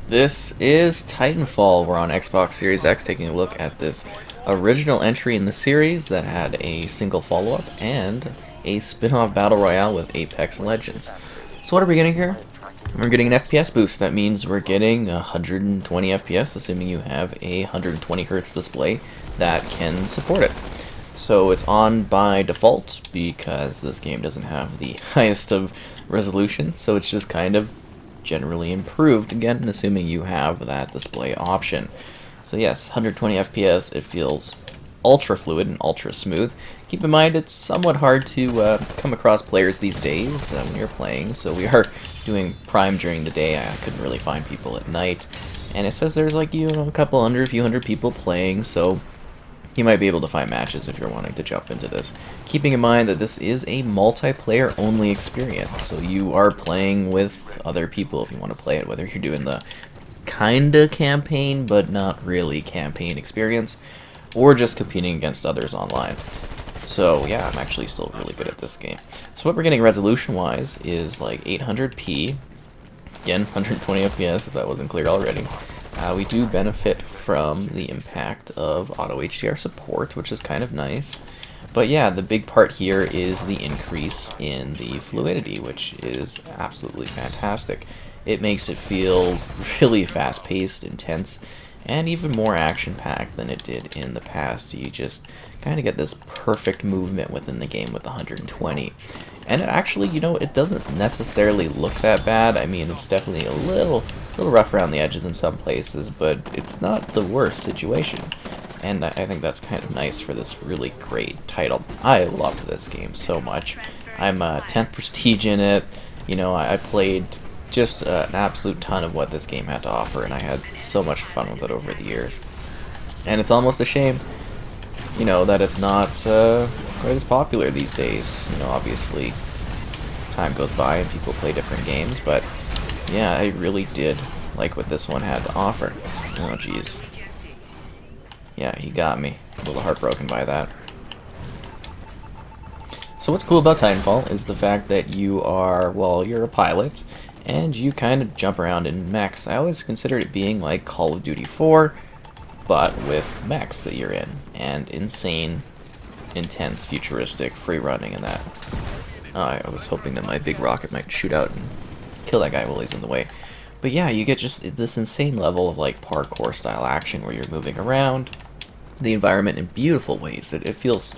This is Titanfall. We're on Xbox Series X taking a look at this original entry in the series that had a single follow-up and a spin-off battle royale with Apex Legends. So what are we getting here? We're getting an FPS boost. That means we're getting 120 FPS, assuming you have a 120 Hz display that can support it. So it's on by default because this game doesn't have the highest of resolution, so it's just kind of generally improved, again, assuming you have that display option. So yes, 120 FPS, it feels ultra fluid and ultra smooth. Keep in mind, it's somewhat hard to come across players these days when you're playing, so we are doing Prime during the day. I couldn't really find people at night. And it says there's like, a couple hundred, few hundred people playing, so you might be able to find matches if you're wanting to jump into this. Keeping in mind that this is a multiplayer only experience, so you are playing with other people if you want to play it, whether you're doing the kinda campaign but not really campaign experience, or just competing against others online. So yeah, I'm actually still really good at this game. So what we're getting resolution wise is like 800p, again 120 FPS if that wasn't clear already. We do benefit from the impact of auto HDR support, which is kind of nice. But yeah, the big part here is the increase in the fluidity, which is absolutely fantastic. It makes it feel really fast-paced, intense, and even more action-packed than it did in the past. You just kind of get this perfect movement within the game with 120. And it actually, it doesn't necessarily look that bad. I mean, it's definitely a little rough around the edges in some places, but it's not the worst situation. And I think that's kind of nice for this really great title. I love this game so much. I'm 10th prestige in it. I played just an absolute ton of what this game had to offer, and I had so much fun with it over the years. And it's almost a shame, that it's not quite as popular these days. Obviously, time goes by and people play different games, but yeah, I really did like what this one had to offer. Oh, jeez. Yeah, he got me. A little heartbroken by that. So what's cool about Titanfall is the fact that you are, you're a pilot, and you kind of jump around in mechs. I always considered it being like Call of Duty 4, but with mechs that you're in, and insane, intense, futuristic, free running and that. I was hoping that my big rocket might shoot out and kill that guy while he's in the way. But yeah, you get just this insane level of like parkour style action where you're moving around the environment in beautiful ways. It feels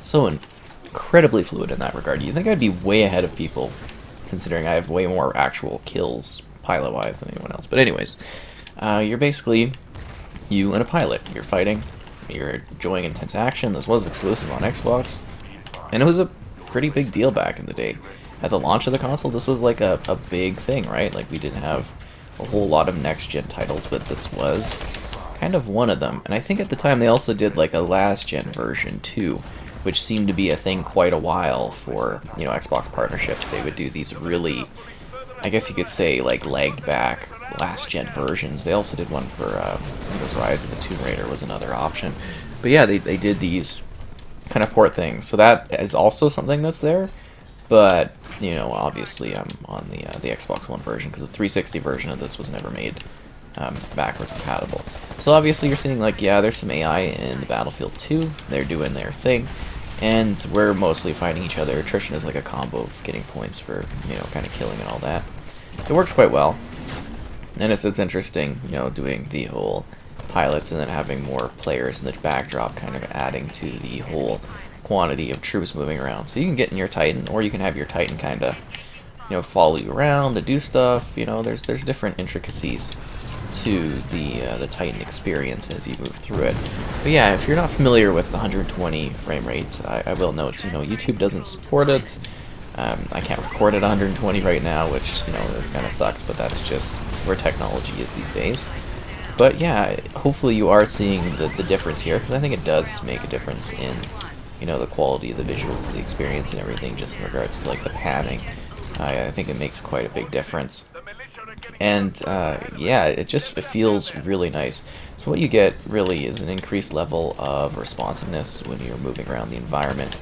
so incredibly fluid in that regard. You think I'd be way ahead of people, considering I have way more actual kills pilot-wise than anyone else. But anyways, you're basically you and a pilot. You're fighting, you're enjoying intense action. This was exclusive on Xbox, and it was a pretty big deal back in the day. At the launch of the console, this was like a big thing, right? Like, we didn't have a whole lot of next-gen titles, but this was kind of one of them. And I think at the time they also did like a last-gen version too, which seemed to be a thing quite a while for, Xbox partnerships. They would do these really, I guess you could say, like, lagged back last-gen versions. They also did one for, Rise of the Tomb Raider was another option. But yeah, they did these kind of port things. So that is also something that's there. But, obviously I'm on the Xbox One version because the 360 version of this was never made backwards compatible. So obviously you're seeing like, yeah, there's some AI in the Battlefield 2. They're doing their thing. And we're mostly fighting each other. Attrition is like a combo of getting points for, kind of killing and all that. It works quite well. And it's interesting, doing the whole pilots and then having more players in the backdrop kind of adding to the whole quantity of troops moving around. So you can get in your Titan, or you can have your Titan kind of, follow you around to do stuff. There's different intricacies to the Titan experience as you move through it. But yeah, if you're not familiar with the 120 frame rate, I will note, YouTube doesn't support it. I can't record at 120 right now, which, it kind of sucks, but that's just where technology is these days. But yeah, hopefully you are seeing the difference here, because I think it does make a difference in, the quality of the visuals, the experience, and everything, just in regards to like the panning. I think it makes quite a big difference. And yeah, it feels really nice. So what you get really is an increased level of responsiveness when you're moving around the environment.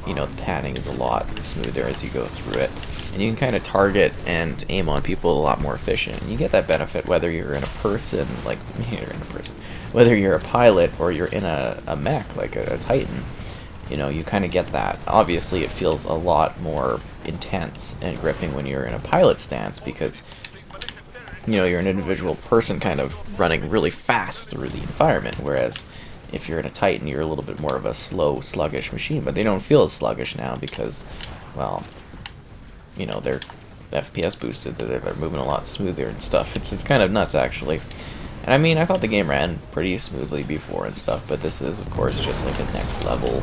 You know, the panning is a lot smoother as you go through it. And you can kind of target and aim on people a lot more efficient. And you get that benefit whether you're in a person, like, you're in a person, whether you're a pilot or you're in a mech, like a Titan. You know, you kind of get that. Obviously, it feels a lot more intense and gripping when you're in a pilot stance because, you know, you're an individual person kind of running really fast through the environment, whereas if you're in a Titan, you're a little bit more of a slow, sluggish machine, but they don't feel as sluggish now because, well, you know, they're FPS boosted, they're moving a lot smoother and stuff. It's kind of nuts, actually. And I mean, I thought the game ran pretty smoothly before and stuff, but this is, of course, just like a next level.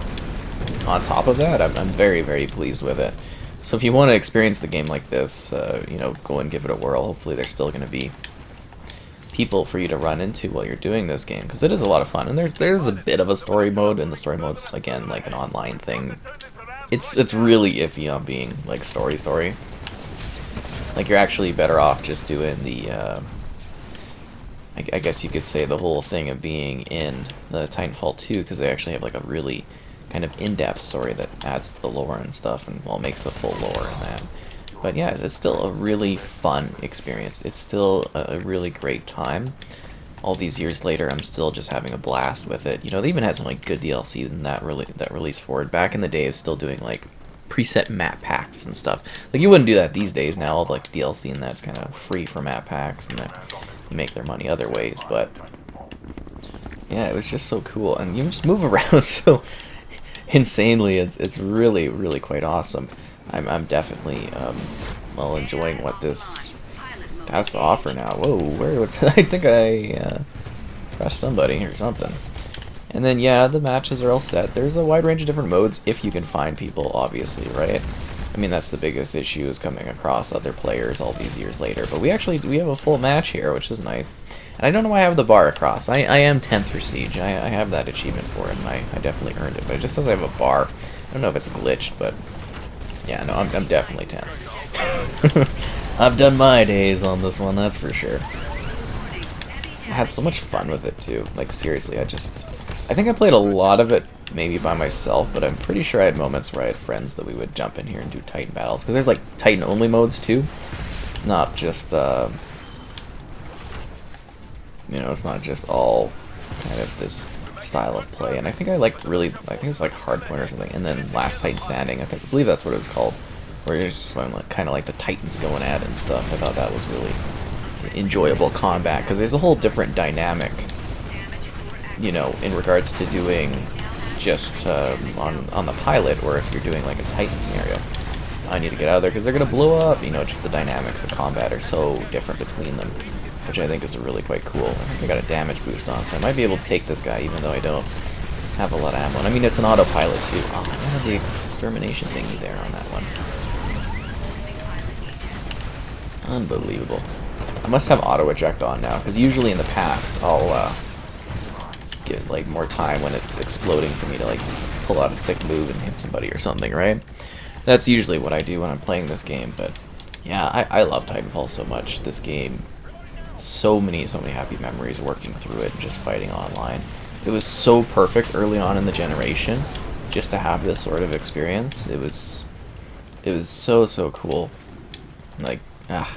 On top of that, I'm very, very pleased with it. So if you want to experience the game like this, you know, go and give it a whirl. Hopefully there's still going to be people for you to run into while you're doing this game, because it is a lot of fun. And there's a bit of a story mode, and the story mode's, again, like an online thing. It's really iffy on being, like, story. Like, you're actually better off just doing the, I guess you could say the whole thing of being in the Titanfall 2, because they actually have, like, a really kind of in-depth story that adds to the lore and stuff, and, well, makes a full lore in that. But yeah, it's still a really fun experience. It's still a really great time. All these years later, I'm still just having a blast with it. You know, they even had some like good DLC in that release forward. Back in the day, of still doing like preset map packs and stuff. Like you wouldn't do that these days. Now, all like DLC and that's kind of free for map packs, and you make their money other ways. But yeah, it was just so cool, and you can just move around so insanely. It's really, really quite awesome. I'm definitely well enjoying what this has to offer now. Whoa, where was I think I crashed somebody or something. And then yeah, the matches are all set. There's a wide range of different modes if you can find people, obviously, right? I mean, that's the biggest issue, is coming across other players all these years later. But we have a full match here, which is nice. And I don't know why I have the bar across. I am 10th for Siege. I have that achievement for it, and I definitely earned it. But it just says I have a bar. I don't know if it's glitched, but yeah, no, I'm definitely 10th. I've done my days on this one, that's for sure. I had so much fun with it, too. Like, seriously, I think I played a lot of it maybe by myself, but I'm pretty sure I had moments where I had friends that we would jump in here and do Titan battles. Because there's, like, Titan-only modes, too. It's not just, you know, it's not just all kind of this style of play. And I think I think it's like Hardpoint or something. And then Last Titan Standing, I believe that's what it was called. Where it's just like, kind of like the Titans going at it and stuff. I thought that was really enjoyable combat, because there's a whole different dynamic, you know, in regards to doing just on the pilot, or if you're doing like a Titan scenario. I need to get out of there because they're going to blow up. You know, just the dynamics of combat are so different between them, which I think is really quite cool. I think I got a damage boost on, so I might be able to take this guy even though I don't have a lot of ammo. And I mean, it's an autopilot too. Oh, I have the extermination thingy there on that one. Unbelievable. I must have auto eject on now, because usually in the past I'll get like more time when it's exploding for me to like pull out a sick move and hit somebody or something, right? That's usually what I do when I'm playing this game. But yeah, I love Titanfall so much. This game, so many happy memories working through it and just fighting online. It was so perfect early on in the generation just to have this sort of experience. It was so cool. Like, I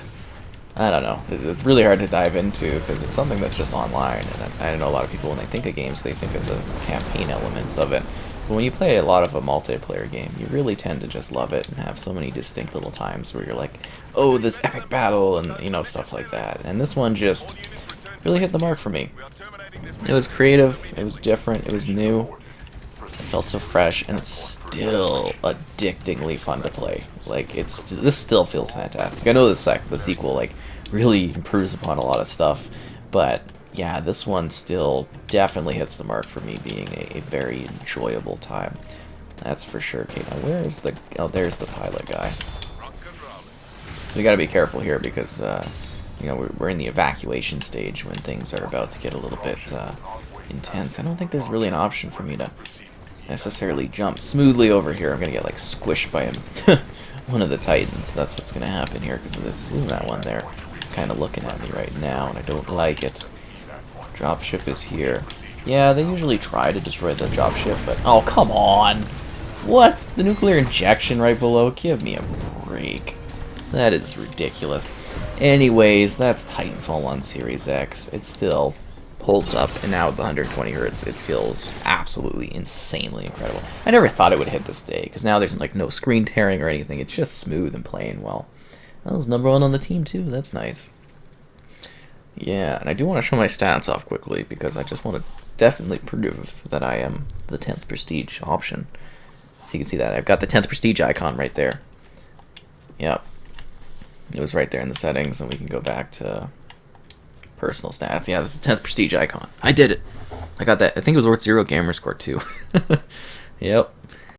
don't know. It's really hard to dive into because it's something that's just online. And I know a lot of people, when they think of games, they think of the campaign elements of it. But when you play a lot of a multiplayer game, you really tend to just love it and have so many distinct little times where you're like, oh, this epic battle, and, you know, stuff like that. And this one just really hit the mark for me. It was creative, it was different, it was new. It felt so fresh, and it's still addictingly fun to play. Like, this still feels fantastic. I know the sequel like really improves upon a lot of stuff, but yeah, this one still definitely hits the mark for me being a very enjoyable time. That's for sure. Okay, now where is the... oh, there's the pilot guy. So we gotta be careful here because, you know, we're in the evacuation stage when things are about to get a little bit intense. I don't think there's really an option for me to necessarily jump smoothly over here. I'm gonna get like squished by him. One of the Titans. That's what's gonna happen here because of this. Ooh, that one there. It's kind of looking at me right now, and I don't like it. Dropship is here. Yeah, they usually try to destroy the dropship, but oh, come on! What? The nuclear injection right below? Give me a break. That is ridiculous. Anyways, that's Titanfall on Series X. It still holds up, and now with the 120 hertz, it feels absolutely insanely incredible. I never thought it would hit this day, because now there's like no screen tearing or anything. It's just smooth and playing well. That was #1 on the team too. That's nice. Yeah, and I do want to show my stats off quickly, because I just want to definitely prove that I am the 10th prestige option. So you can see that I've got the 10th prestige icon right there. Yep. It was right there in the settings, and we can go back to personal stats. Yeah, that's the 10th prestige icon. I did it. I got that. I think it was worth 0 gamer score too. Yep.